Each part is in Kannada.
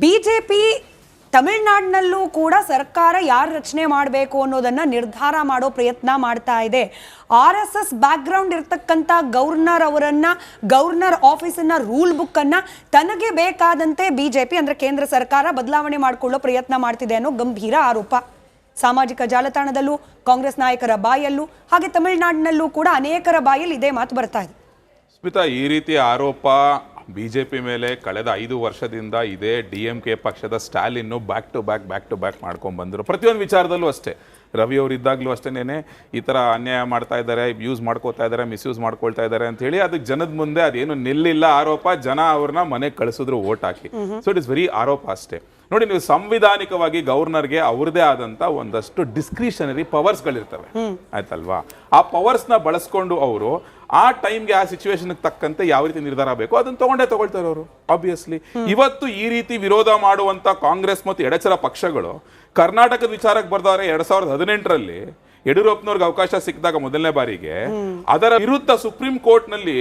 ಬಿಜೆಪಿ ತಮಿಳುನಾಡಿನಲ್ಲೂ ಕೂಡ ಸರ್ಕಾರ ಯಾರು ರಚನೆ ಮಾಡಬೇಕು ಅನ್ನೋದನ್ನ ನಿರ್ಧಾರ ಮಾಡೋ ಪ್ರಯತ್ನ ಮಾಡ್ತಾ ಇದೆ. RSS ಬ್ಯಾಕ್ಗ್ರೌಂಡ್ ಇರತಕ್ಕಂತ ಗವರ್ನರ್ ಆಫೀಸಿನ ರೂಲ್ ಬುಕ್ ಅನ್ನ ತನಗೆ ಬೇಕಾದಂತೆ ಬಿಜೆಪಿ ಅಂದ್ರೆ ಕೇಂದ್ರ ಸರ್ಕಾರ ಬದಲಾವಣೆ ಮಾಡಿಕೊಳ್ಳೋ ಪ್ರಯತ್ನ ಮಾಡ್ತಿದೆ ಅನ್ನೋ ಗಂಭೀರ ಆರೋಪ ಸಾಮಾಜಿಕ ಜಾಲತಾಣದಲ್ಲೂ ಕಾಂಗ್ರೆಸ್ ನಾಯಕರ ಬಾಯಲ್ಲೂ ಹಾಗೆ ತಮಿಳುನಾಡಿನಲ್ಲೂ ಕೂಡ ಅನೇಕರ ಬಾಯಲ್ಲಿ ಇದೇ ಮಾತು ಬರ್ತಾ ಇದೆ. ಸ್ಮಿತಾ, ಈ ರೀತಿ ಆರೋಪ ಬಿಜೆಪಿ ಮೇಲೆ ಕಳೆದ 5 ವರ್ಷದಿಂದ ಇದೇ DMK ಪಕ್ಷದ ಸ್ಟಾಲಿನ್ ಬ್ಯಾಕ್ ಟು ಬ್ಯಾಕ್ ಮಾಡ್ಕೊಂಡು ಬಂದರು. ಪ್ರತಿಯೊಂದು ವಿಚಾರದಲ್ಲೂ ಅಷ್ಟೇ. ರವಿ ಅವರು ಇದ್ದಾಗಲೂ ಅಷ್ಟೇನೆ ಈ ಥರ ಅನ್ಯಾಯ ಮಾಡ್ತಾ ಇದ್ದಾರೆ, ಯೂಸ್ ಮಾಡ್ಕೋತಾ ಇದ್ದಾರೆ, ಮಿಸ್ಯೂಸ್ ಮಾಡ್ಕೊಳ್ತಾ ಇದ್ದಾರೆ ಅಂತ ಹೇಳಿ ಅದಕ್ಕೆ ಜನದ ಮುಂದೆ ಅದೇನು ನಿಲ್ಲಿಲ್ಲ ಆರೋಪ. ಜನ ಅವ್ರನ್ನ ಮನೆಗೆ ಕಳಿಸಿದ್ರು vote hockey. So it is very ಆರೋಪ ಅಷ್ಟೇ. ನೋಡಿ, ನೀವು ಸಂವಿಧಾನಿಕವಾಗಿ ಗವರ್ನರ್ಗೆ ಅವ್ರದೇ ಆದಂತ ಒಂದಷ್ಟು ಡಿಸ್ಕ್ರಿಷನರಿ ಪವರ್ಸ್ಗಳಿರ್ತವೆ, ಆಯ್ತಲ್ವಾ? ಆ ಪವರ್ಸ್ನ ಬಳಸ್ಕೊಂಡು ಅವರು ಆ ಟೈಮ್ಗೆ ಆ ಸಿಚುವೇಶನ್ ತಕ್ಕಂತೆ ಯಾವ ರೀತಿ ನಿರ್ಧಾರ ಬೇಕು ಅದನ್ನ ತಗೊಳ್ತಾರೆ ಅವರು. ಆಬ್ವಿಯಸ್ಲಿ ಇವತ್ತು ಈ ರೀತಿ ವಿರೋಧ ಮಾಡುವಂತ ಕಾಂಗ್ರೆಸ್ ಮತ್ತು ಎಡಚರ ಪಕ್ಷಗಳು ಕರ್ನಾಟಕದ ವಿಚಾರಕ್ಕೆ ಬರ್ದವ್ರೆ. 2018ರಲ್ಲಿ ಯಡಿಯೂರಪ್ಪನವ್ರಿಗೆ ಅವಕಾಶ ಸಿಕ್ಕಿದಾಗ ಮೊದಲನೇ ಬಾರಿಗೆ ಅದರ ವಿರುದ್ಧ ಸುಪ್ರೀಂ ಕೋರ್ಟ್ ನಲ್ಲಿ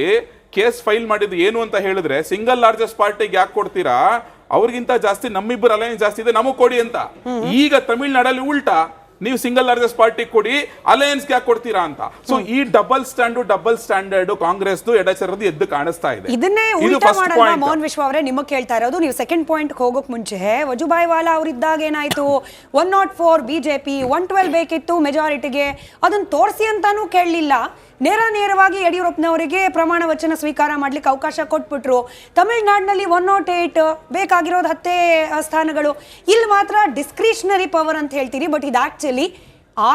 ಕೇಸ್ ಫೈಲ್ ಮಾಡಿದ್ದು ಏನು ಅಂತ ಹೇಳಿದ್ರೆ, ಸಿಂಗಲ್ ಲಾರ್ಜೆಸ್ಟ್ ಪಾರ್ಟಿಗೆ ಯಾಕೆ ಕೊಡ್ತೀರಾ, ಅವ್ರಿಗಿಂತ ಜಾಸ್ತಿ ನಮ್ಮಿಬ್ಬರು ಅಲಯನ್ಸ್ ಜಾಸ್ತಿ ಇದೆ, ನಮಗ್ ಕೊಡಿ ಅಂತ. ಈಗ ತಮಿಳ್ನಾಡಲ್ಲಿ ಉಲ್ಟಾ, ನೀವು ಸಿಂಗಲ್ ಲಾರ್ಜೆಸ್ಟ್ ಪಾರ್ಟಿ ಕೊಡಿ, ಅಲಯನ್ಸ್ ಯಾಕೆ ಕೊಡ್ತೀರಾ ಅಂತ. ಸೊ ಈ ಡಬಲ್ ಸ್ಟ್ಯಾಂಡರ್ಡ್ ಕಾಂಗ್ರೆಸ್ ಎಡಚರದ್ದು ಎದ್ದು ಕಾಣಿಸ್ತಾ ಇದೆ. ಇದನ್ನೇ ಉಲ್ಟಾ ಮಾಡಲ್ಲ ಮೋಹನ್ ವಿಶ್ವ ಅವರೇ, ನಿಮಗೆ ಕೇಳ್ತಾ ಇರೋದು. ನೀವು ಸೆಕೆಂಡ್ ಪಾಯಿಂಟ್ ಹೋಗೋಕ್ ಮುಂಚೆ ವಜುಭಾಯಿ ವಾಲಾ ಅವರಿದ್ದಾಗ ಏನಾಯ್ತು, 104 ಬಿಜೆಪಿ 112 ಬೇಕಿತ್ತು ಮೆಜಾರಿಟಿಗೆ, ಅದನ್ನ ತೋರಿಸಿ ಅಂತಾನೂ ಕೇಳಲಿಲ್ಲ. ನೇರವಾಗಿ ಯಡಿಯೂರಪ್ಪನವರಿಗೆ ಪ್ರಮಾಣ ವಚನ ಸ್ವೀಕಾರ ಮಾಡ್ಲಿಕ್ಕೆ ಅವಕಾಶ ಕೊಟ್ಬಿಟ್ರು. ತಮಿಳುನಾಡಿನಲ್ಲಿ 108 ಬೇಕಾಗಿರೋದು 10 ಸ್ಥಾನಗಳು. ಇಲ್ಲಿ ಮಾತ್ರ ಡಿಸ್ಕ್ರಿಷನರಿ ಪವರ್ ಅಂತ ಹೇಳ್ತೀರಿ, ಬಟ್ ಇದು ಆಕ್ಚುಲಿ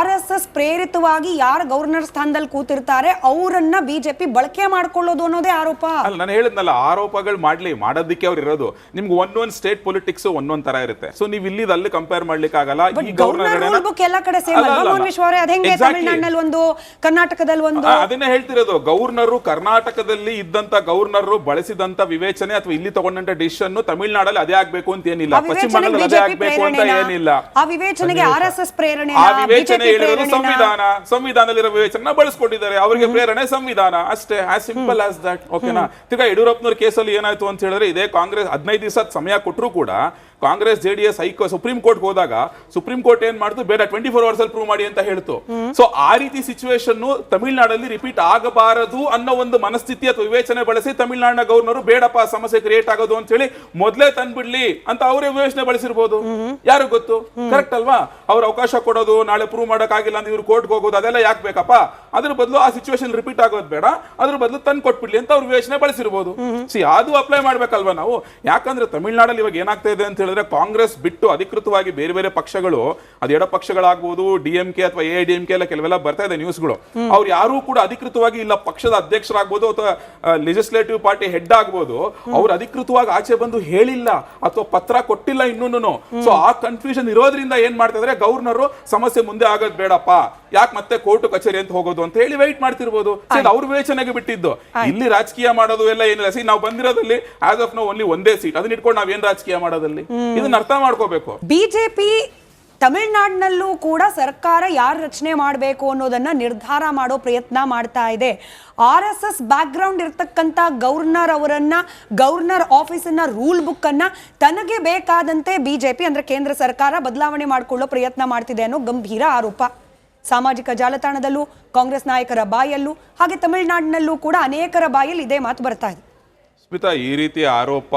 RSS ಪ್ರೇರಿತವಾಗಿ ಯಾರು ಗವರ್ನರ್ ಸ್ಥಾನದಲ್ಲಿ ಕೂತಿರ್ತಾರೆ ಅವರನ್ನ ಬಿಜೆಪಿ ಬಳಕೆ ಮಾಡ್ಕೊಳ್ಳೋದು ಅನ್ನೋದೇ ಆರೋಪ. ಅಲ್ಲ, ನಾನು ಹೇಳಿದ್ನಲ್ಲ, ಆರೋಪಗಳು ಮಾಡೋದಕ್ಕೆ ಅವ್ರು ಇರೋದು. ನಿಮ್ಗೆ ಒಂದೊಂದು ಸ್ಟೇಟ್ ಪೊಲಿಟಿಕ್ಸ್ ಒಂದೊಂದ್ ತರ ಇರುತ್ತೆ. ಸೊ ನೀವು ಇಲ್ಲಿ ಅಲ್ಲಿ ಕಂಪೇರ್ ಮಾಡ್ಲಿಕ್ಕೆ ಆಗಲ್ಲ. ಈ ಗವರ್ನರ್ ಬುಕ್ ಎಲ್ಲ ಕಡೆ ಸೇಮ್ ಅಲ್ವಾ ಮೋಹನ್ ವಿಶ್ವ ಅವರೇ? ಅದೇಂಗೆ ತಮಿಳುನಾಡಿನಲ್ಲಿ ಒಂದು, ಕರ್ನಾಟಕದಲ್ಲಿ ಒಂದು? ಅದನ್ನೇ ಹೇಳ್ತಿರೋದು. ಗವರ್ನರು ಕರ್ನಾಟಕದಲ್ಲಿ ಇದ್ದಂತ ಗವರ್ನರು ಬಳಸಿದಂತ ವಿವೇಚನೆ ಅಥವಾ ಇಲ್ಲಿ ತಗೊಂಡಂತ ಡಿಸಿಷನ್ ತಮಿಳುನಾಡಲ್ಲಿ ಅದೇ ಆಗ್ಬೇಕು ಅಂತ ಏನಿಲ್ಲ, ಪಶ್ಚಿಮ ಬಂಗಾಳದಲ್ಲಿ ಅದೇ ಆಗ್ಬೇಕು ಅಂತ ಏನಿಲ್ಲ. ಆ ವಿವೇಚನೆಗೆ RSS ಪ್ರೇರಣೆ, ಸಂವಿಧಾನದಲ್ಲಿರೋ ವಿವೇಚನೆ ಬಳಸ್ಕೊಂಡಿದ್ದಾರೆ. ಅವರಿಗೆ ಪ್ರೇರಣೆ ಸಂವಿಧಾನ ಅಷ್ಟೇ, ಆಸ್ ಸಿಂಪಲ್ ಆಸ್ ದಟ್. ಓಕೆನಾ? ಈಗ ಯಡಿಯೂರಪ್ಪನವ್ರ ಕೇಸಲ್ಲಿ ಏನಾಯ್ತು ಅಂತ ಹೇಳಿದ್ರೆ, ಇದೇ ಕಾಂಗ್ರೆಸ್ 15 ದಿವಸ ಸಮಯ ಕೊಟ್ಟರು ಕೂಡ ಕಾಂಗ್ರೆಸ್ JDS ಸುಪ್ರೀಂ ಕೋರ್ಟ್ ಹೋದಾಗ ಸುಪ್ರೀಂ ಕೋರ್ಟ್ ಏನ್ ಮಾಡ್ತು, ಬೇಡ 24 hours ಅಲ್ಲಿ ಪ್ರೂವ್ ಮಾಡಿ ಅಂತ ಹೇಳ್ತು. ಸೊ ಆ ರೀತಿ ಸಿಚುವೇಶನ್ ತಮಿಳುನಾಡಲ್ಲಿ ರಿಪೀಟ್ ಆಗಬಾರದು ಅನ್ನೋ ಒಂದು ಮನಸ್ಥಿತಿ ಅಥವಾ ವಿವೇಚನೆ ಬಳಸಿ ತಮಿಳುನಾಡಿನ ಗವರ್ನರ್ ಬೇಡಪ್ಪ ಸಮಸ್ಯೆ ಕ್ರಿಯೇಟ್ ಆಗೋದು ಅಂತ ಹೇಳಿ ಮೊದಲೇ ತಂದ್ಬಿಡ್ಲಿ ಅಂತ ಅವರೇ ವಿವೇಚನೆ ಬಳಸಿರ್ಬೋದು. ಯಾರು ಗೊತ್ತು? ಕರೆಕ್ಟ್ ಅಲ್ವಾ? ಅವ್ರ ಅವಕಾಶ ಕೊಡೋದು, ನಾಳೆ ಪ್ರೂವ್ ಮಾಡಕ್ ಆಗಿಲ್ಲ ಅಂತ ಇವ್ರು ಕೋರ್ಟ್ ಹೋಗೋದು, ಅದೆಲ್ಲ ಯಾಕೆ ಬೇಕಪ್ಪ? ಅದ್ರ ಬದಲು ಆ ಸಿಚುವೇಶನ್ ರಿಪೀಟ್ ಆಗೋದು ಬೇಡ, ಅದ್ರ ಬದಲು ತಂದು ಕೊಟ್ಬಿಡ್ಲಿ ಅಂತ ಅವ್ರ ವಿವೇಚನೆ ಬಳಸಿರ್ಬೋದು. ಅದು ಅಪ್ಲೈ ಮಾಡ್ಬೇಕಲ್ವಾ ನಾವು? ಯಾಕಂದ್ರೆ ತಮಿಳುನಾಡಲ್ಲಿ ಇವಾಗ ಏನಾಗ್ತಾ ಇದೆ ಅಂತ ಹೇಳಿದ್ರೆ, ಕಾಂಗ್ರೆಸ್ ಬಿಟ್ಟು ಅಧಿಕೃತವಾಗಿ ಬೇರೆ ಬೇರೆ ಪಕ್ಷಗಳು, ಅದು ಎಡ ಪಕ್ಷಗಳಾಗಬಹುದು, DMK ಅಥವಾ AIDMK ಎಲ್ಲ ಕೆಲವೆಲ್ಲ ಬರ್ತಾ ಇದೆ ನ್ಯೂಸ್ಗಳು. ಅವ್ರು ಯಾರು ಕೂಡ ಅಧಿಕೃತವಾಗಿ ಇಲ್ಲ ಪಕ್ಷದ ಅಧ್ಯಕ್ಷರಾಗಬಹುದು ಅಥವಾ ಲೆಜಿಸ್ಲೇಟಿವ್ ಪಾರ್ಟಿ ಹೆಡ್ ಆಗ್ಬೋದು, ಅವ್ರು ಅಧಿಕೃತವಾಗಿ ಆಚೆ ಬಂದು ಹೇಳಿಲ್ಲ ಅಥವಾ ಪತ್ರ ಕೊಟ್ಟಿಲ್ಲ ಇನ್ನೂನು. ಸೊ ಆ ಕನ್ಫ್ಯೂಷನ್ ಇರೋದ್ರಿಂದ ಏನ್ ಮಾಡ್ತಾ ಇದ್ರೆ, ಗವರ್ನರ್ ಸಮಸ್ಯೆ ಮುಂದೆ ಆಗೋದು ಬೇಡಪ್ಪ, ಯಾಕೆ ಮತ್ತೆ ಕೋರ್ಟ್ ಕಚೇರಿ ಅಂತ ಹೋಗೋದು ಅಂತ ಹೇಳಿ ವೆಯ್ಟ್ ಮಾಡ್ತಿರ್ಬೋದು. ಅವ್ರ ವಿವೇಚನೆಗೆ ಬಿಟ್ಟಿದ್ದು. ಇಲ್ಲಿ ರಾಜಕೀಯ ಮಾಡೋದು ಎಲ್ಲ ಏನಿಲ್ಲ. ನಾವು ಬಂದಿರೋದಲ್ಲಿ ಆಸ್ ಆಫ್ ನೌ ಓನ್ಲಿ ಒಂದೇ ಸೀಟ್, ಅದನ್ನ ಇಟ್ಕೊಂಡು ನಾವೇನ್ ರಾಜಕೀಯ ಮಾಡೋದಲ್ಲಿ, ಇದನ್ನ ಅರ್ಥ ಮಾಡ್ಕೋಬೇಕು. ಬಿಜೆಪಿ ತಮಿಳುನಾಡಿನಲ್ಲೂ ಕೂಡ ಸರ್ಕಾರ ಯಾರು ರಚನೆ ಮಾಡಬೇಕು ಅನ್ನೋದನ್ನ ನಿರ್ಧಾರ ಮಾಡೋ ಪ್ರಯತ್ನ ಮಾಡ್ತಾ ಇದೆ. RSS ಬ್ಯಾಕ್ಗ್ರೌಂಡ್ ಇರತಕ್ಕಂತ ಗವರ್ನರ್ ಆಫೀಸಿನ ರೂಲ್ ಬುಕ್ ಅನ್ನ ತನಗೆ ಬೇಕಾದಂತೆ ಬಿಜೆಪಿ ಅಂದ್ರೆ ಕೇಂದ್ರ ಸರ್ಕಾರ ಬದಲಾವಣೆ ಮಾಡಿಕೊಳ್ಳೋ ಪ್ರಯತ್ನ ಮಾಡ್ತಿದೆ ಅನ್ನೋ ಗಂಭೀರ ಆರೋಪ ಸಾಮಾಜಿಕ ಜಾಲತಾಣದಲ್ಲೂ ಕಾಂಗ್ರೆಸ್ ನಾಯಕರ ಬಾಯಲ್ಲೂ ಹಾಗೆ ತಮಿಳುನಾಡಿನಲ್ಲೂ ಕೂಡ ಅನೇಕರ ಬಾಯಲ್ಲಿ ಇದೇ ಮಾತು ಬರ್ತಾ ಇದೆ. ಸ್ಮಿತಾ, ಈ ರೀತಿ ಆರೋಪ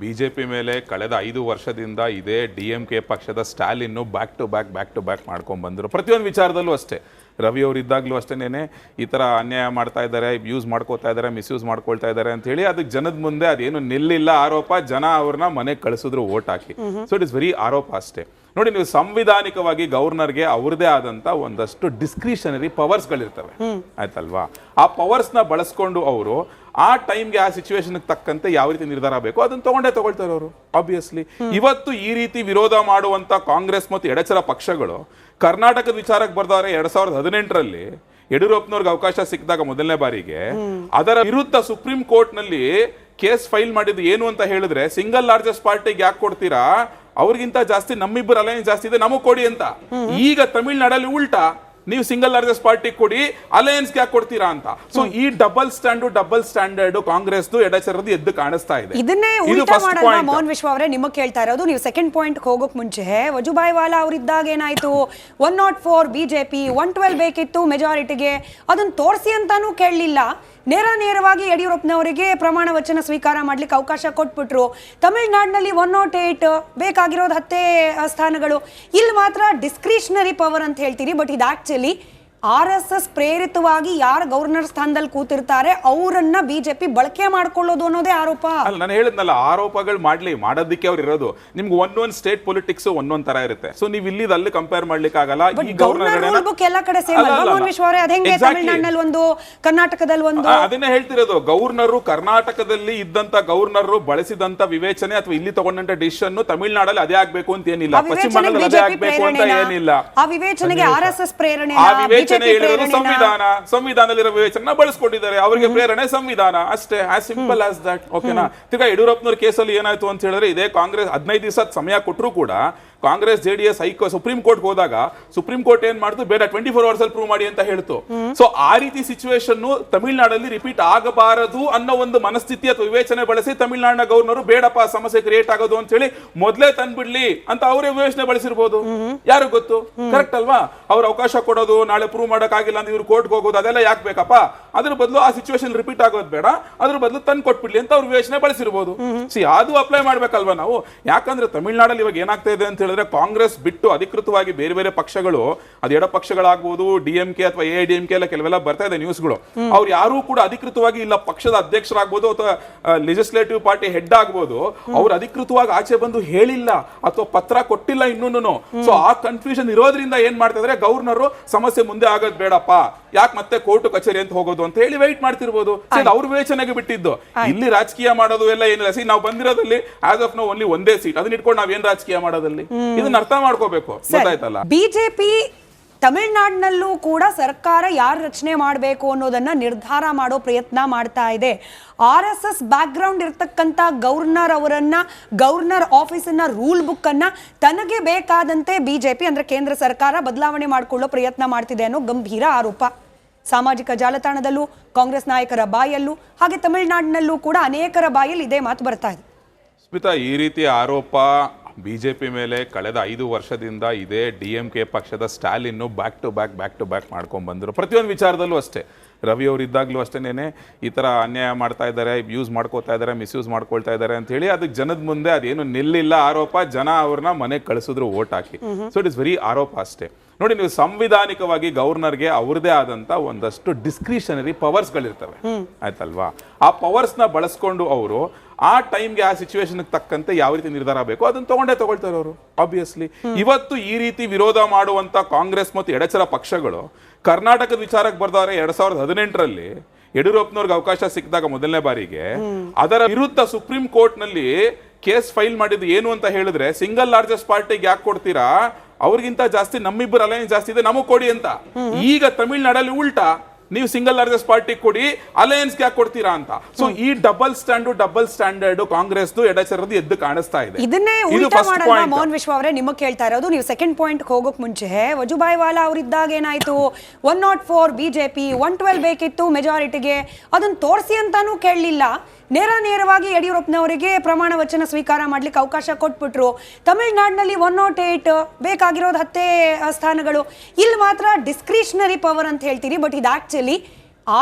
ಬಿಜೆಪಿ ಮೇಲೆ ಕಳೆದ 5 ವರ್ಷದಿಂದ ಇದೇ DMK ಪಕ್ಷದ ಸ್ಟಾಲಿನ್ ಬ್ಯಾಕ್ ಟು ಬ್ಯಾಕ್ ಮಾಡ್ಕೊಂಡು ಬಂದರು. ಪ್ರತಿಯೊಂದು ವಿಚಾರದಲ್ಲೂ ಅಷ್ಟೇ. ರವಿ ಅವರು ಇದ್ದಾಗಲೂ ಅಷ್ಟೇನೆ ಈ ಥರ ಅನ್ಯಾಯ ಮಾಡ್ತಾ ಇದ್ದಾರೆ, ಯೂಸ್ ಮಾಡ್ಕೋತಾ ಇದ್ದಾರೆ, ಮಿಸ್ಯೂಸ್ ಮಾಡ್ಕೊಳ್ತಾ ಇದ್ದಾರೆ ಅಂತ ಹೇಳಿ ಅದಕ್ಕೆ ಜನದ ಮುಂದೆ ಅದೇನು ನಿಲ್ಲಿಲ್ಲ ಆರೋಪ. ಜನ ಅವ್ರನ್ನ ಮನೆಗೆ ಕಳಿಸಿದ್ರು vote hockey. So it is very ಆರೋಪ ಅಷ್ಟೇ. ನೋಡಿ, ನೀವು ಸಂವಿಧಾನಿಕವಾಗಿ ಗವರ್ನರ್ಗೆ ಅವ್ರದೇ ಆದಂತ ಒಂದಷ್ಟು ಡಿಸ್ಕ್ರಿಷನರಿ ಪವರ್ಸ್ಗಳಿರ್ತವೆ, ಆಯ್ತಲ್ವಾ? ಆ ಪವರ್ಸ್ನ ಬಳಸ್ಕೊಂಡು ಅವರು ಆ ಟೈಮ್ಗೆ ಆ ಸಿಚುವೇಶನ್ ತಕ್ಕಂತೆ ಯಾವ ರೀತಿ ನಿರ್ಧಾರ ಬೇಕು ಅದನ್ನ ತಗೊಳ್ತಾರೆ ಅವರು. ಆಬ್ವಿಯಸ್ಲಿ ಇವತ್ತು ಈ ರೀತಿ ವಿರೋಧ ಮಾಡುವಂತ ಕಾಂಗ್ರೆಸ್ ಮತ್ತು ಎಡಚರ ಪಕ್ಷಗಳು ಕರ್ನಾಟಕದ ವಿಚಾರಕ್ಕೆ ಬರ್ದವ್ರೆ. 2018ರಲ್ಲಿ ಯಡಿಯೂರಪ್ಪನವ್ರಿಗೆ ಅವಕಾಶ ಸಿಕ್ಕಿದಾಗ ಮೊದಲನೇ ಬಾರಿಗೆ ಅದರ ವಿರುದ್ಧ ಸುಪ್ರೀಂ ಕೋರ್ಟ್ ನಲ್ಲಿ ಕೇಸ್ ಫೈಲ್ ಮಾಡಿದ್ದು ಏನು ಅಂತ ಹೇಳಿದ್ರೆ, ಸಿಂಗಲ್ ಲಾರ್ಜೆಸ್ಟ್ ಪಾರ್ಟಿಗೆ ಯಾಕೆ ಕೊಡ್ತೀರಾ, ಅವ್ರಿಗಿಂತ ಜಾಸ್ತಿ ನಮ್ಮಿಬ್ಬರು ಅಲಯನ್ಸ್ ಜಾಸ್ತಿ ಇದೆ, ನಮಗ್ ಕೊಡಿ ಅಂತ. ಈಗ ತಮಿಳ್ನಾಡಲ್ಲಿ ಉಲ್ಟಾ, ನೀವು ಸಿಂಗಲ್ ಲಾರ್ಜೆಸ್ಟ್ ಪಾರ್ಟಿ ಕೊಡಿ, ಅಲಯನ್ಸ್ ಯಾಕೆ ಕೊಡ್ತೀರಾ ಅಂತ. ಸೊ ಈ ಡಬಲ್ ಸ್ಟ್ಯಾಂಡರ್ಡ್ ಕಾಂಗ್ರೆಸ್ ಎಡಚರದ ಎದ್ದು ಕಾಣಿಸ್ತಾ ಇದೆ. ಇದನ್ನೇ ಉಲ್ಟಾ ಮಾಡಲ್ವಾ ಮೋಹನ್ ವಿಶ್ವ ಅವರೇ ನಿಮಗೆ ಕೇಳ್ತಾ ಇರೋದು. ನೀವು ಸೆಕೆಂಡ್ ಪಾಯಿಂಟ್ ಹೋಗೋಕ್ ಮುಂಚೆ ವಜುಭಾಯಿ ವಾಲಾ ಅವರಿದ್ದಾಗ ಏನಾಯ್ತು, 104 ಬಿಜೆಪಿ 112 ಬೇಕಿತ್ತು ಮೆಜಾರಿಟಿಗೆ, ಅದನ್ನ ತೋರಿಸಿ ಅಂತಾನೂ ಕೇಳಲಿಲ್ಲ. ನೇರವಾಗಿ ಯಡಿಯೂರಪ್ಪನವರಿಗೆ ಪ್ರಮಾಣ ವಚನ ಸ್ವೀಕಾರ ಮಾಡ್ಲಿಕ್ಕೆ ಅವಕಾಶ ಕೊಟ್ಬಿಟ್ರು. ತಮಿಳುನಾಡಿನಲ್ಲಿ 108 ಬೇಕಾಗಿರೋದು 10 ಸ್ಥಾನಗಳು. ಇಲ್ಲಿ ಮಾತ್ರ ಡಿಸ್ಕ್ರಿಷನರಿ ಪವರ್ ಅಂತ ಹೇಳ್ತೀರಿ, ಬಟ್ ಇದು ಆಕ್ಚುಲಿ RSS ಪ್ರೇರಿತವಾಗಿ ಯಾರು ಗವರ್ನರ್ ಸ್ಥಾನದಲ್ಲಿ ಕೂತಿರ್ತಾರೆ ಅವರನ್ನ ಬಿಜೆಪಿ ಬಳಕೆ ಮಾಡ್ಕೊಳ್ಳೋದು ಅನ್ನೋದೇ ಆರೋಪ. ಅಲ್ಲ, ನಾನು ಹೇಳಿದ್ನಲ್ಲ, ಆರೋಪಗಳು ಮಾಡೋದಕ್ಕೆ ಅವ್ರು ಇರೋದು. ನಿಮ್ಗೆ ಒಂದೊಂದು ಸ್ಟೇಟ್ ಪೊಲಿಟಿಕ್ಸ್ ಒಂದೊಂದ್ ತರ ಇರುತ್ತೆ. ಸೊ ನೀವು ಇಲ್ಲಿ ಅಲ್ಲಿ ಕಂಪೇರ್ ಮಾಡ್ಲಿಕ್ಕೆ ಆಗಲ್ಲ. ಈ ಗವರ್ನರ್ ಬುಕ್ ಎಲ್ಲ ಕಡೆ ಸೇಮ್ ಅಲ್ವಾ ಮೋಹನ್ ವಿಶ್ವ ಅವರೇ? ಅದೇಂಗೆ ತಮಿಳುನಾಡಿನಲ್ಲಿ ಒಂದು, ಕರ್ನಾಟಕದಲ್ಲಿ ಒಂದು? ಅದನ್ನೇ ಹೇಳ್ತಿರೋದು. ಗವರ್ನರ್ ಕರ್ನಾಟಕದಲ್ಲಿ ಇದ್ದಂತ ಗವರ್ನರ್ ಬಳಸಿದಂತ ವಿವೇಚನೆ ಅಥವಾ ಇಲ್ಲಿ ತಗೊಂಡಂತ ಡಿಸಿಷನ್ ತಮಿಳುನಾಡಲ್ಲಿ ಅದೇ ಆಗ್ಬೇಕು ಅಂತ ಏನಿಲ್ಲ, ಪಶ್ಚಿಮ ಬಂಗಾಳದಲ್ಲಿ ಅದೇ ಆಗ್ಬೇಕು ಅಂತ ಏನಿಲ್ಲ. ಆ ವಿವೇಚನೆಗೆ RSS ಪ್ರೇರಣೆ, ಸಂವಿಧಾನದಲ್ಲಿರೋ ವಿವೇಚನೆ ಬಳಸ್ಕೊಂಡಿದ್ದಾರೆ. ಅವರಿಗೆ ಪ್ರೇರಣೆ ಸಂವಿಧಾನ ಅಷ್ಟೇ, ಆಸ್ ಸಿಂಪಲ್ ಆಸ್ ದಟ್. ಓಕೆನಾ? ಈಗ ಯಡಿಯೂರಪ್ಪನವ್ರ ಕೇಸಲ್ಲಿ ಏನಾಯ್ತು ಅಂತ ಹೇಳಿದ್ರೆ, ಇದೇ ಕಾಂಗ್ರೆಸ್ 15 ದಿವಸ ಸಮಯ ಕೊಟ್ಟರು ಕೂಡ ಕಾಂಗ್ರೆಸ್ JDS ಸುಪ್ರೀಂ ಕೋರ್ಟ್ ಹೋದಾಗ ಸುಪ್ರೀಂ ಕೋರ್ಟ್ ಏನ್ ಮಾಡ್ತು, ಬೇಡ 24 ಅವರ್ಸ್ ಅಲ್ಲಿ ಪ್ರೂವ್ ಮಾಡಿ ಅಂತ ಹೇಳ್ತು. ಸೊ ಆ ರೀತಿ ಸಿಚುವೇಶನ್ ತಮಿಳುನಾಡಲ್ಲಿ ರಿಪೀಟ್ ಆಗಬಾರದು ಅನ್ನೋ ಒಂದು ಮನಸ್ಥಿತಿ ಅಥವಾ ವಿವೇಚನೆ ಬಳಸಿ ತಮಿಳುನಾಡಿನ ಗವರ್ನರ್ ಬೇಡಪ್ಪ ಸಮಸ್ಯೆ ಕ್ರಿಯೇಟ್ ಆಗೋದು ಅಂತ ಹೇಳಿ ಮೊದಲೇ ತಂದ್ಬಿಡ್ಲಿ ಅಂತ ಅವರೇ ವಿವೇಚನೆ ಬಳಸಿರ್ಬೋದು. ಯಾರು ಗೊತ್ತು? ಕರೆಕ್ಟ್ ಅಲ್ವಾ? ಅವ್ರ ಅವಕಾಶ ಕೊಡೋದು, ನಾಳೆ ಪ್ರೂವ್ ಮಾಡಕ್ ಆಗಿಲ್ಲ ಅಂತ ಇವ್ರು ಕೋರ್ಟ್ಗೆ ಹೋಗೋದು, ಅದೆಲ್ಲ ಯಾಕೆ ಬೇಕಪ್ಪ? ಅದ್ರ ಬದಲು ಆ ಸಿಚುವೇಶನ್ ರಿಪೀಟ್ ಆಗೋದು ಬೇಡ, ಅದ್ರ ಬದಲು ತಂದು ಕೊಟ್ಬಿಡ್ಲಿ ಅಂತ ಅವ್ರ ವಿವೇಚನೆ ಬಳಸಿರ್ಬೋದು. ಅದು ಅಪ್ಲೈ ಮಾಡ್ಬೇಕಲ್ವಾ ನಾವು? ಯಾಕಂದ್ರೆ ತಮಿಳುನಾಡಲ್ಲಿ ಇವಾಗ ಏನಾಗ್ತಾ ಇದೆ ಅಂತ ಹೇಳಿದ್ರೆ, ಕಾಂಗ್ರೆಸ್ ಬಿಟ್ಟು ಅಧಿಕೃತವಾಗಿ ಬೇರೆ ಬೇರೆ ಪಕ್ಷಗಳು, ಅದು ಎಡ ಪಕ್ಷಗಳಾಗಬಹುದು, DMK ಅಥವಾ AIDMK ಎಲ್ಲ ಕೆಲವೆಲ್ಲ ಬರ್ತಾ ಇದೆ ನ್ಯೂಸ್ಗಳು. ಅವ್ರು ಯಾರು ಕೂಡ ಅಧಿಕೃತವಾಗಿ ಇಲ್ಲ ಪಕ್ಷದ ಅಧ್ಯಕ್ಷರಾಗಬಹುದು ಅಥವಾ ಲೆಜಿಸ್ಲೇಟಿವ್ ಪಾರ್ಟಿ ಹೆಡ್ ಆಗ್ಬೋದು, ಅವ್ರು ಅಧಿಕೃತವಾಗಿ ಆಚೆ ಬಂದು ಹೇಳಿಲ್ಲ ಅಥವಾ ಪತ್ರ ಕೊಟ್ಟಿಲ್ಲ ಇನ್ನೂನು. ಸೊ ಆ ಕನ್ಫ್ಯೂಷನ್ ಇರೋದ್ರಿಂದ ಏನ್ ಮಾಡ್ತಾ ಇದ್ರೆ, ಗವರ್ನರ್ ಸಮಸ್ಯೆ ಮುಂದೆ ಆಗೋದ್ ಬೇಡಪ್ಪ, ಯಾಕೆ ಮತ್ತೆ ಕೋರ್ಟ್ ಕಚೇರಿ ಅಂತ ಹೋಗೋದು ಅಂತ ಹೇಳಿ ವೆಯ್ಟ್ ಮಾಡ್ತಿರ್ಬೋದು. ಅವ್ರ ವಿವೇಚನೆಗೆ ಬಿಟ್ಟಿದ್ದು. ಇಲ್ಲಿ ರಾಜಕೀಯ ಮಾಡೋದು ಎಲ್ಲ ಏನಿಲ್ಲ. ನಾವು ಬಂದಿರೋದಲ್ಲಿ ಆಸ್ ಆಫ್ ನೋ ಓನ್ಲಿ ಒಂದೇ ಸೀಟ್, ಅದನ್ನ ಇಟ್ಕೊಂಡು ನಾವೇನ್ ರಾಜಕೀಯ ಮಾಡೋದಲ್ಲಿ, ಇದನ್ನ ಅರ್ಥ ಮಾಡ್ಕೋಬೇಕು. ಗೊತ್ತಾಯ್ತಲ್ಲ? ಬಿಜೆಪಿ ತಮಿಳುನಾಡಿನಲ್ಲೂ ಕೂಡ ಸರ್ಕಾರ ಯಾರು ರಚನೆ ಮಾಡಬೇಕು ಅನ್ನೋದನ್ನ ನಿರ್ಧಾರ ಮಾಡೋ ಪ್ರಯತ್ನ ಮಾಡ್ತಾ ಇದೆ. RSS ಬ್ಯಾಕ್ ಗ್ರೌಂಡ್ ಇರ್ತಕ್ಕಂಥ ಗವರ್ನರ್ ಅವರನ್ನ, ಗವರ್ನರ್ ಆಫೀಸಿನ ರೂಲ್ ಬುಕ್ ಅನ್ನ ತನಗೆ ಬೇಕಾದಂತೆ ಬಿಜೆಪಿ ಅಂದ್ರೆ ಕೇಂದ್ರ ಸರ್ಕಾರ ಬದಲಾವಣೆ ಮಾಡಿಕೊಳ್ಳೋ ಪ್ರಯತ್ನ ಮಾಡ್ತಿದೆ ಅನ್ನೋ ಗಂಭೀರ ಆರೋಪ ಸಾಮಾಜಿಕ ಜಾಲತಾಣದಲ್ಲೂ, ಕಾಂಗ್ರೆಸ್ ನಾಯಕರ ಬಾಯಲ್ಲೂ, ಹಾಗೆ ತಮಿಳುನಾಡಿನಲ್ಲೂ ಕೂಡ ಅನೇಕರ ಬಾಯಲ್ಲಿ ಇದೇ ಮಾತು ಬರ್ತಾ ಇದೆ. ಸ್ಮಿತಾ, ಈ ರೀತಿ ಆರೋಪ ಬಿಜೆಪಿ ಮೇಲೆ ಕಳೆದ 5 ವರ್ಷದಿಂದ ಇದೇ DMK ಪಕ್ಷದ ಸ್ಟಾಲಿನ್ ಬ್ಯಾಕ್ ಟು ಬ್ಯಾಕ್ ಮಾಡ್ಕೊಂಡ್ ಬಂದರು. ಪ್ರತಿಯೊಂದು ವಿಚಾರದಲ್ಲೂ ಅಷ್ಟೇ. ರವಿ ಅವರು ಇದ್ದಾಗಲೂ ಅಷ್ಟೇನೆ ಈ ಥರ ಅನ್ಯಾಯ ಮಾಡ್ತಾ ಇದ್ದಾರೆ, ಯೂಸ್ ಮಾಡ್ಕೋತಾ ಇದ್ದಾರೆ, ಮಿಸ್ಯೂಸ್ ಮಾಡ್ಕೊಳ್ತಾ ಇದ್ದಾರೆ ಅಂತ ಹೇಳಿ ಅದಕ್ಕೆ ಜನದ ಮುಂದೆ ಅದೇನು ನಿಲ್ಲಿಲ್ಲ ಆರೋಪ. ಜನ ಅವ್ರನ್ನ ಮನೆಗೆ ಕಳಿಸಿದ್ರು vote hockey. So it is very ಆರೋಪ ಅಷ್ಟೇ. ನೋಡಿ, ನೀವು ಸಂವಿಧಾನಿಕವಾಗಿ ಗವರ್ನರ್ಗೆ ಅವ್ರದೇ ಆದಂತ ಒಂದಷ್ಟು ಡಿಸ್ಕ್ರಿಷನರಿ ಪವರ್ಸ್ಗಳಿರ್ತವೆ, ಆಯ್ತಲ್ವಾ? ಆ ಪವರ್ಸ್ನ ಬಳಸ್ಕೊಂಡು ಅವರು ಆ ಟೈಮ್ಗೆ, ಆ ಸಿಚುವೇಶನ್ ತಕ್ಕಂತೆ ಯಾವ ರೀತಿ ನಿರ್ಧಾರ ಬೇಕು ಅದನ್ನ ತಗೊಳ್ತಾರೆ ಅವರು. ಆಬ್ವಿಯಸ್ಲಿ ಇವತ್ತು ಈ ರೀತಿ ವಿರೋಧ ಮಾಡುವಂತ ಕಾಂಗ್ರೆಸ್ ಮತ್ತು ಎಡಚರ ಪಕ್ಷಗಳು ಕರ್ನಾಟಕದ ವಿಚಾರಕ್ಕೆ ಬರ್ದವ್ರೆ. 2018ರಲ್ಲಿ ಯಡಿಯೂರಪ್ಪನವ್ರಿಗೆ ಅವಕಾಶ ಸಿಕ್ಕಿದಾಗ ಮೊದಲನೇ ಬಾರಿಗೆ ಅದರ ವಿರುದ್ಧ ಸುಪ್ರೀಂ ಕೋರ್ಟ್ ನಲ್ಲಿ ಕೇಸ್ ಫೈಲ್ ಮಾಡಿದ್ದು ಏನು ಅಂತ ಹೇಳಿದ್ರೆ, ಸಿಂಗಲ್ ಲಾರ್ಜೆಸ್ಟ್ ಪಾರ್ಟಿಗೆ ಯಾಕೆ ಕೊಡ್ತೀರಾ, ಅವ್ರಿಗಿಂತ ಜಾಸ್ತಿ ನಮ್ಮಿಬ್ಬರು ಅಲಯನ್ಸ್ ಜಾಸ್ತಿ ಇದೆ, ನಮಗ್ ಕೊಡಿ ಅಂತ. ಈಗ ತಮಿಳುನಾಡಲ್ಲಿ ಉಲ್ಟಾ, ನೀವು ಸಿಂಗಲ್ ಲಾರ್ಜೆಸ್ಟ್ ಪಾರ್ಟಿ ಕೊಡಿ, ಅಲಯನ್ಸ್ ಯಾಕೆ ಕೊಡ್ತೀರಾ ಅಂತ. ಸೊ ಈ ಡಬಲ್ ಸ್ಟ್ಯಾಂಡರ್ಡ್ ಕಾಂಗ್ರೆಸ್ ಎಡಚರದ ಎದ್ದು ಕಾಣಿಸ್ತಾ ಇದೆ. ಇದನ್ನೇ ಉಲ್ಟಾ ಮಾಡಲ್ವಾ ಮೋಹನ್ ವಿಶ್ವ ಅವರೇ ನಿಮಗೆ ಕೇಳ್ತಾ ಇರೋದು. ನೀವು ಸೆಕೆಂಡ್ ಪಾಯಿಂಟ್ ಹೋಗೋಕ್ ಮುಂಚೆ ವಜುಭಾಯಿ ವಾಲಾ ಅವರಿದ್ದಾಗ ಏನಾಯ್ತು, 104 ಬಿಜೆಪಿ 112 ಬೇಕಿತ್ತು ಮೆಜಾರಿಟಿಗೆ, ಅದನ್ನ ತೋರಿಸಿ ಅಂತಾನೂ ಕೇಳಲಿಲ್ಲ. ನೇರವಾಗಿ ಯಡಿಯೂರಪ್ಪನವರಿಗೆ ಪ್ರಮಾಣ ವಚನ ಸ್ವೀಕಾರ ಮಾಡ್ಲಿಕ್ಕೆ ಅವಕಾಶ ಕೊಟ್ಬಿಟ್ರು. ತಮಿಳುನಾಡಿನಲ್ಲಿ 108 ಬೇಕಾಗಿರೋದು 10 ಸ್ಥಾನಗಳು. ಇಲ್ಲಿ ಮಾತ್ರ ಡಿಸ್ಕ್ರಿಷನರಿ ಪವರ್ ಅಂತ ಹೇಳ್ತೀರಿ, ಬಟ್ ಇದು ಆಕ್ಚುಲಿ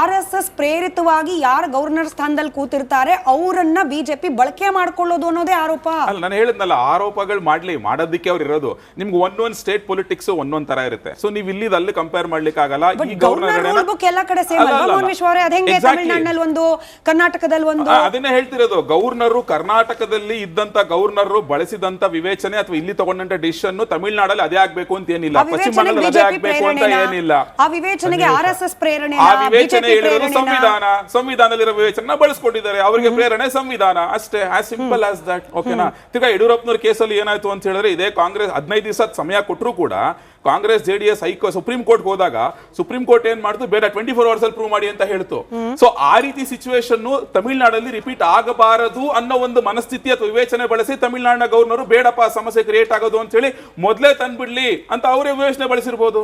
RSS ಪ್ರೇರಿತವಾಗಿ ಯಾರು ಗವರ್ನರ್ ಸ್ಥಾನದಲ್ಲಿ ಕೂತಿರ್ತಾರೆ ಅವರನ್ನ ಬಿಜೆಪಿ ಬಳಕೆ ಮಾಡ್ಕೊಳ್ಳೋದು ಅನ್ನೋದೇ ಆರೋಪ. ಅಲ್ಲ, ನಾನು ಹೇಳಿದ್ನಲ್ಲ, ಆರೋಪಗಳು ಮಾಡೋದಕ್ಕೆ ಅವ್ರು ಇರೋದು. ನಿಮ್ಗೆ ಒಂದೊಂದು ಸ್ಟೇಟ್ ಪೊಲಿಟಿಕ್ಸ್ ಒಂದೊಂದ್ ತರ ಇರುತ್ತೆ. ಸೊ ನೀವು ಇಲ್ಲಿ ಅಲ್ಲಿ ಕಂಪೇರ್ ಮಾಡ್ಲಿಕ್ಕೆ ಆಗಲ್ಲ. ಈ ಗವರ್ನರ್ ಬುಕ್ ಎಲ್ಲ ಕಡೆ ಸೇಮ್ ಅಲ್ವಾ ಮೋಹನ್ ವಿಶ್ವ ಅವರೇ? ಅದೇಂಗೆ ತಮಿಳುನಾಡಿನಲ್ಲಿ ಒಂದು, ಕರ್ನಾಟಕದಲ್ಲಿ ಒಂದು? ಅದನ್ನೇ ಹೇಳ್ತಿರೋದು. ಗವರ್ನರ್ ಕರ್ನಾಟಕದಲ್ಲಿ ಇದ್ದಂತ ಗವರ್ನರ್ ಬಳಸಿದಂತ ವಿವೇಚನೆ ಅಥವಾ ಇಲ್ಲಿ ತಗೊಂಡಂತ ಡಿಸಿಷನ್ ತಮಿಳುನಾಡಲ್ಲಿ ಅದೇ ಆಗ್ಬೇಕು ಅಂತ ಏನಿಲ್ಲ, ಪಶ್ಚಿಮ ಬಂಗಾಳದಲ್ಲಿ ಅದೇ ಆಗ್ಬೇಕು ಅಂತ ಏನಿಲ್ಲ. ಆ ವಿವೇಚನೆಗೆ RSS ಪ್ರೇರಣೆ, ವಿವೇಚನೆ BJP ಹೇಳಿರೋದು ಪ್ರೇರಣೆನಾ? ಸಂವಿಧಾನದಲ್ಲಿರೋ ವಿವೇಚನೆ ಬಳಸ್ಕೊಂಡಿದ್ದಾರೆ. ಅವರಿಗೆ ಪ್ರೇರಣೆ ಸಂವಿಧಾನ ಅಷ್ಟೇ, ಆಸ್ ಸಿಂಪಲ್ ಆಸ್ ದಟ್. ಓಕೆನಾ? ತಿರ್ಗಾ ಯಡಿಯೂರಪ್ಪನವ್ರ ಕೇಸಲ್ಲಿ ಏನಾಯ್ತು ಅಂತ ಹೇಳಿದ್ರೆ ಇದೇ ಕಾಂಗ್ರೆಸ್ 15 ದಿವಸ ಸಮಯ ಕೊಟ್ಟರು ಕೂಡ ಕಾಂಗ್ರೆಸ್ ಜೆಡಿಎಸ್ ಸುಪ್ರೀಂ ಕೋರ್ಟ್ ಹೋದಾಗ ಸುಪ್ರೀಂ ಕೋರ್ಟ್ ಏನ್ ಮಾಡ್ತು, ಬೇಡ 24 ಅವರ್ಸ್ ಅಲ್ಲಿ ಪ್ರೂವ್ ಮಾಡಿ ಅಂತ ಹೇಳ್ತು. ಸೊ ಆ ರೀತಿ ಸಿಚುವೇಶನ್ ತಮಿಳ್ನಾಡಲ್ಲಿ ರಿಪೀಟ್ ಆಗಬಾರದು ಅನ್ನೋ ಒಂದು ಮನಸ್ಥಿತಿ ಅಥವಾ ವಿವೇಚನೆ ಬಳಸಿ ತಮಿಳ್ನಾಡಿನ ಗವರ್ನರ್ ಬೇಡಪ್ಪ ಸಮಸ್ಯೆ ಕ್ರಿಯೇಟ್ ಆಗೋದು ಅಂತ ಹೇಳಿ ಮೊದಲೇ ತಂದ್ಬಿಡ್ಲಿ ಅಂತ ಅವರೇ ವಿವೇಚನೆ ಬಳಸಿರ್ಬೋದು.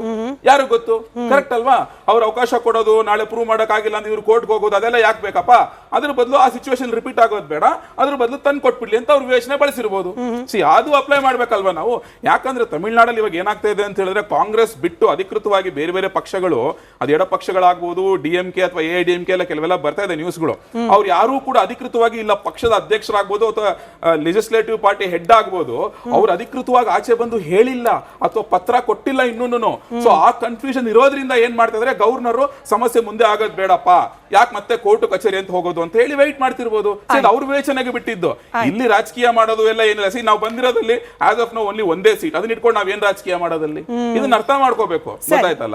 ಯಾರು ಗೊತ್ತು? ಕರೆಕ್ಟ್ ಅಲ್ವಾ? ಅವ್ರ ಅವಕಾಶ ಕೊಡೋದು, ನಾಳೆ ಪ್ರೂವ್ ಮಾಡಕ್ ಆಗಿಲ್ಲ ಅಂದ್ರೆ ಇವ್ರು ಕೋರ್ಟ್ಗೆ ಹೋಗೋದು, ಅದೆಲ್ಲ ಯಾಕೆ ಬೇಕಪ್ಪ? ಅದ್ರ ಬದಲು ಆ ಸಿಚುವೇಶನ್ ರಿಪೀಟ್ ಆಗೋದು ಬೇಡ, ಅದ್ರ ಬದಲು ತಂದು ಕೊಟ್ಬಿಡ್ಲಿ ಅಂತ ಅವ್ರ ವಿವೇಚನೆ ಬಳಸಿರ್ಬೋದು. ಅದು ಅಪ್ಲೈ ಮಾಡ್ಬೇಕಲ್ವಾ ನಾವು? ಯಾಕಂದ್ರೆ ತಮಿಳ್ನಾಡಲ್ಲಿ ಇವಾಗ ಏನಾಗ್ತಾ ಇದೆ ಅಂತ ಹೇಳಿದ್ರೆ ಕಾಂಗ್ರೆಸ್ ಬಿಟ್ಟು ಅಧಿಕೃತವಾಗಿ ಬೇರೆ ಬೇರೆ ಪಕ್ಷಗಳು, ಅದು ಎಡ ಪಕ್ಷಗಳಾಗಬಹುದು, DMK ಅಥವಾ AIDMK ಎಲ್ಲ ಕೆಲವೆಲ್ಲ ಬರ್ತಾ ಇದೆ ನ್ಯೂಸ್ಗಳು. ಅವ್ರು ಯಾರು ಕೂಡ ಅಧಿಕೃತವಾಗಿ ಇಲ್ಲ ಪಕ್ಷದ ಅಧ್ಯಕ್ಷರಾಗಬಹುದು ಅಥವಾ ಲೆಜಿಸ್ಲೇಟಿವ್ ಪಾರ್ಟಿ ಹೆಡ್ ಆಗ್ಬೋದು, ಅವ್ರು ಅಧಿಕೃತವಾಗಿ ಆಚೆ ಬಂದು ಹೇಳಿಲ್ಲ ಅಥವಾ ಪತ್ರ ಕೊಟ್ಟಿಲ್ಲ ಇನ್ನೂನು. ಸೊ ಆ ಕನ್ಫ್ಯೂಷನ್ ಇರೋದ್ರಿಂದ ಏನ್ ಮಾಡ್ತಾ ಇದ್ರೆ ಗವರ್ನರ್ ಸಮಸ್ಯೆ ಮುಂದೆ ಆಗೋದ್ ಬೇಡಪ್ಪ, ಯಾಕೆ ಮತ್ತೆ ಕೋರ್ಟ್ ಕಚೇರಿ ಅಂತ ಹೋಗೋದು ಅಂತ ಹೇಳಿ ವೈಟ್ ಮಾಡ್ತಿರ್ಬೋದು. ಅವ್ರ ವಿವೇಚನೆಗೆ ಬಿಟ್ಟಿದ್ದು. ಇಲ್ಲಿ ರಾಜಕೀಯ ಮಾಡೋದು ಎಲ್ಲ ಏನಿಲ್ಲ. ನಾವು ಬಂದಿರೋದಲ್ಲಿ ಆಸ್ ಆಫ್ ನೋ ಓನ್ಲಿ ಒಂದೇ ಸೀಟ್, ಅದನ್ನ ಇಟ್ಕೊಂಡು ನಾವೇನ್ ರಾಜಕೀಯ ಮಾಡೋದಲ್ಲಿ? ಇದನ್ನ ಅರ್ಥ ಮಾಡ್ಕೋಬೇಕು. ಗೊತ್ತಾಯ್ತಲ್ಲ?